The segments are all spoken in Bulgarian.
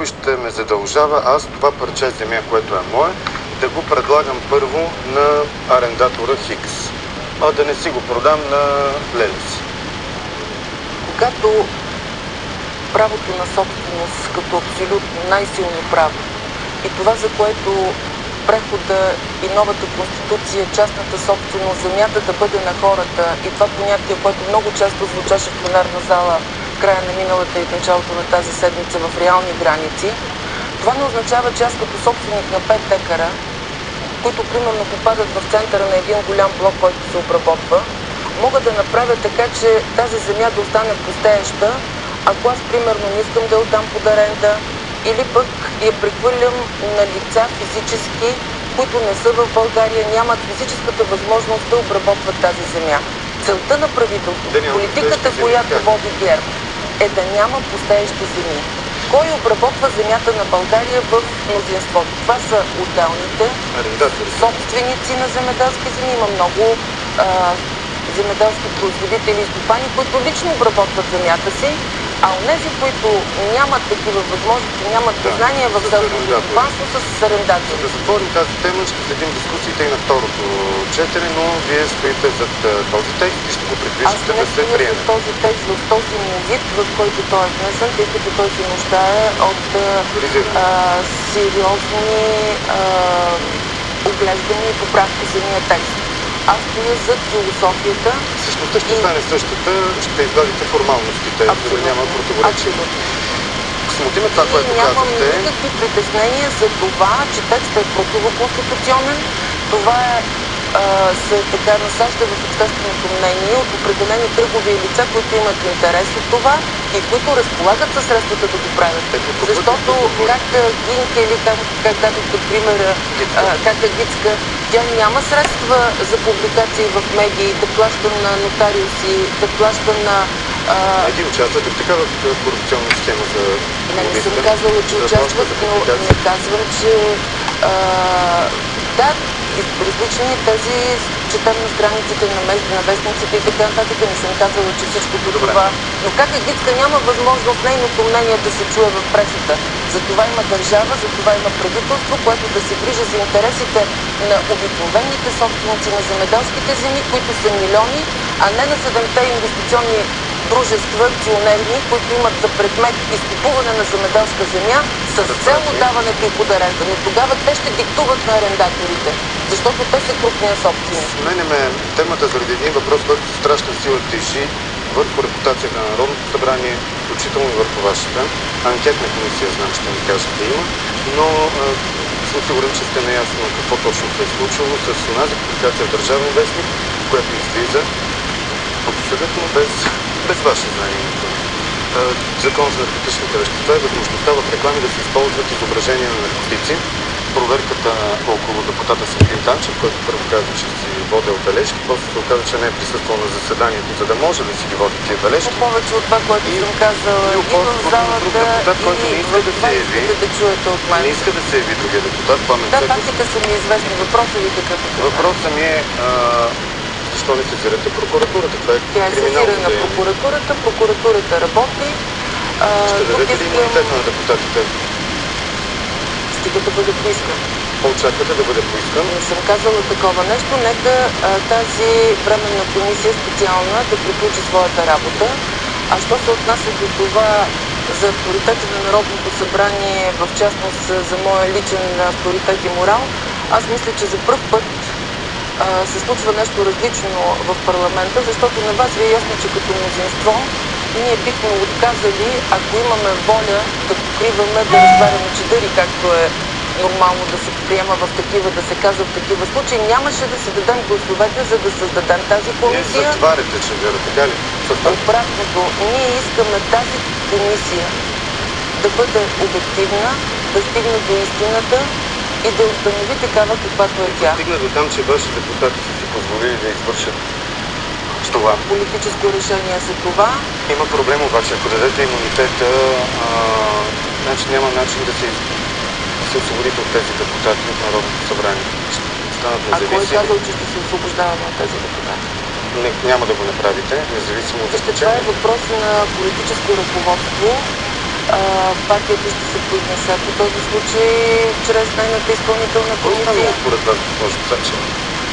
Ще ме задължава аз това парче земя, което е мое, да го предлагам първо на арендатора Хикс, а да не си го продам на Лелец. Когато правото на собственост като абсолютно най-силно право и това, за което прехода и новата конституция, частната собственост, земята да бъде на хората и това понятие, което много често звучаше в пленарна зала в края на миналата и в началото на тази седмица в реални граници, това не означава, че аз като собственик на 5 декара, които примерно попадат в центъра на един голям блок, който се обработва, мога да направя така, че тази земя да остане пустееща, ако аз примерно не искам да я отдам под аренда или пък я прехвърлям на лица физически, които не са в България, нямат физическата възможност да обработват тази земя. Целта на правителството, политиката, която води ГЕРБ, е да няма пустеещи земи. Кой обработва земята на България в мнозинството? Това са отделните собственици на земеделски земи. Има много земеделски производители и стопани, които лично обработват земята си, а онези, които нямат такива възможности, нямат познания в селското стопанство, са с арендатори. За да затворим тази тема, ще следим дискусиите и на второто четене, но вие стоите зад този текст и ще го придвижите да се приеме. Аз не стоя този текст в този му вид, в който той е внесен, тъй като той се нуждае от сериозни оглеждания и поправки за самия текст. Аз стоя зад философията. Същността ще стане същата, ще извадите формалностите, за да няма противоречие. Смотиме това, което казахте. Нямам никакви притеснения за това, че текстът е противоконституционен. Това се така насажда в общественото мнение от определени кръгови лица, които имат интерес от това и които разполагат със средствата да го правят. Защото как Гинка или как дадохте примера, как Гицка, тя няма средства за публикации в медии, да плаща на нотариуси, да плаща на... Еди участват в такава корупционна схема за... Не съм казала, че участват, но не казвам, че... Да, различни тези, четем на страниците на вестниците и така нататък, не съм казала, че всичкото това. Но как Гицка няма възможност нейното мнение да се чуе в пресата? Затова има държава, затова има правителство, което да се грижи за интересите на обикновените собственици на земеделските земи, които са милиони, а не на 7-те инвестиционни дружества, акционерни, които имат за предмет изкупуване на земеделска земя с цел даването и под аренда. Но тогава те ще диктуват на арендаторите, защото те са крупния собственик. Сменяме темата заради един въпрос, който с страшна сила тежи върху репутацията на Народното събрание, включително и върху вашата. Анкетна комисия, знам, ще ми кажете има, но съм сигурен, че сте наясно какво точно се е случило с онази публикация в Държавен вестник, която излиза абсолютно без ваше знание. Закон за наркотичните вещества и възможността в реклами да се използват изображения на наркотици. Проверката около депутата Светлин Танчев, който първо каза, че си водил бележки, после се оказа, че не е присъствал на заседанието, за да може да си ги води тия бележки. Повече от това, което съм казала и в залата, и в това искате да чуете от мен. Не иска да се яви другия депутат. Да, фактите са ми известни. Въпросът ви какъв е? Въпросът ми е защо не сезирате прокуратурата? Това е тя е сезирана на прокуратурата, прокуратурата работи. Ще дадете ли имунитет на депутатите? Стига да бъде поискан. Очаквате да бъде поискан? Не съм казала такова нещо. Нека тази временна комисия специална да приключи своята работа. А що се отнася до това за авторитета на Народното събрание, в частност за моя личен авторитет и морал, аз мисля, че за пръв път се случва нещо различно в парламента, защото на вас ви е ясно, че като мнозинство ние бихме отказали, ако имаме воля да покриваме, да разтваряме чадъри, както е нормално да се приема в такива, да се казва в такива случаи. Нямаше да си дадем гласовете, за да създадем тази комисия. Вие затваряте чадъра, така ли? Обратното. Ние искаме тази комисия да бъде обективна, да стигне до истината и да установи такава, каквато е тя. Стигна до там, че ваши депутати са си позволили да извършат това. Политическо решение за това. Има проблем обаче, ако дадете имунитета, значи няма начин да се освободите от тези депутати от Народното събрание. Ще станат независими. А кой е казал, че ще се освобождаваме от тези депутати? Няма да го направите, независимо от това е въпрос на политическо ръководство партията ще се произнесе по този случай чрез нейната изпълнителна Кой знаме комисия. според вас, госпожо Цачева?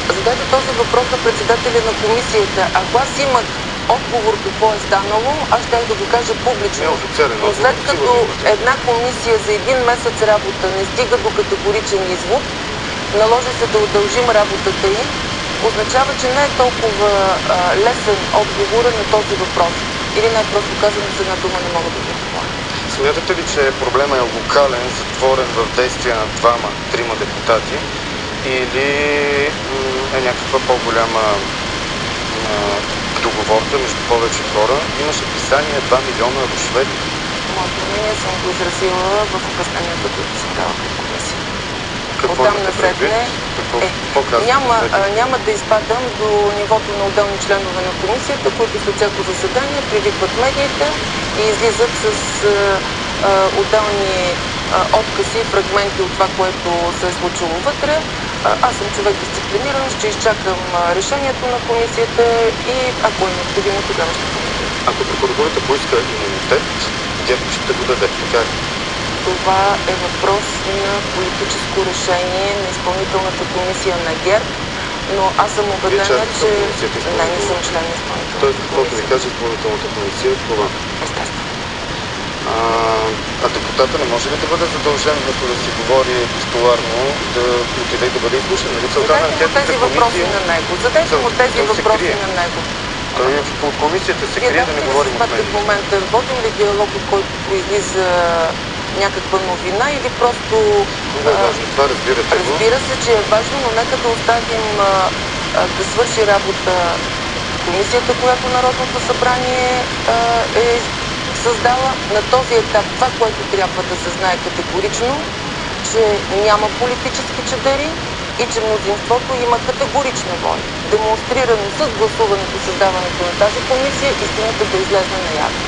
Задайте този въпрос на председателя на комисията. Ако аз имах отговор какво е станало, аз щях да го кажа публично. Неофициален Но отговор, след като сигурно имате. една комисия за един месец работа не стига до категоричен извод, наложи се да удължим работата й, означава, че не е толкова лесен отговора на този въпрос. Или най-просто казано, с една дума не мога да го отговоря. Смятате ли, че проблема е локален, затворен в действия на двама-трима депутати или е някаква по-голяма договорка между повече хора? Имаше писание 2 милиона рушвети. Моето мнение съм го изразила в обясненията, които съм дала към комисията. Какво Оттам имате насетне предвид? Какво казвате? няма да изпадам до нивото на отделни членове на комисията, които след всяко заседание привикват медиите и излизат с отделни откази, фрагменти от това, което се е случило вътре. Аз съм човек дисциплиниран, ще изчакам решението на комисията и ако е необходимо, тогава ще коментирам. Ако прокуратурата поиска имунитет, ГЕРБ ще го даде. Така е. Това е въпрос на политическо решение на изпълнителната комисия на ГЕРБ, но аз съм убедена, че не съм член на изпълнителната Тоест, каквото ви комисия. каже изпълнителната комисия, това. Естествено. А депутата не може ли да бъде задължен, вместо да си говори пистоларно, да отиде и да бъде изслушан? Нали целта на Задайте му анкетната тези въпроси комисия... на него. Задайте му тези Той се въпроси крие. на него. Той от комисията се Вие крие да не говорим от в медиите. момента водим ли диалог, от който произлиза някаква новина или просто... Много е важно това, разбирате го. Разбира се, че е важно, но нека да оставим да свърши работа комисията, която Народното събрание е създала. На този етап това, което трябва да се знае категорично, че няма политически чадъри и че мнозинството има категорична воля. Демонстрирано с гласуването, създаването на тази комисия, истината да излезне наяве.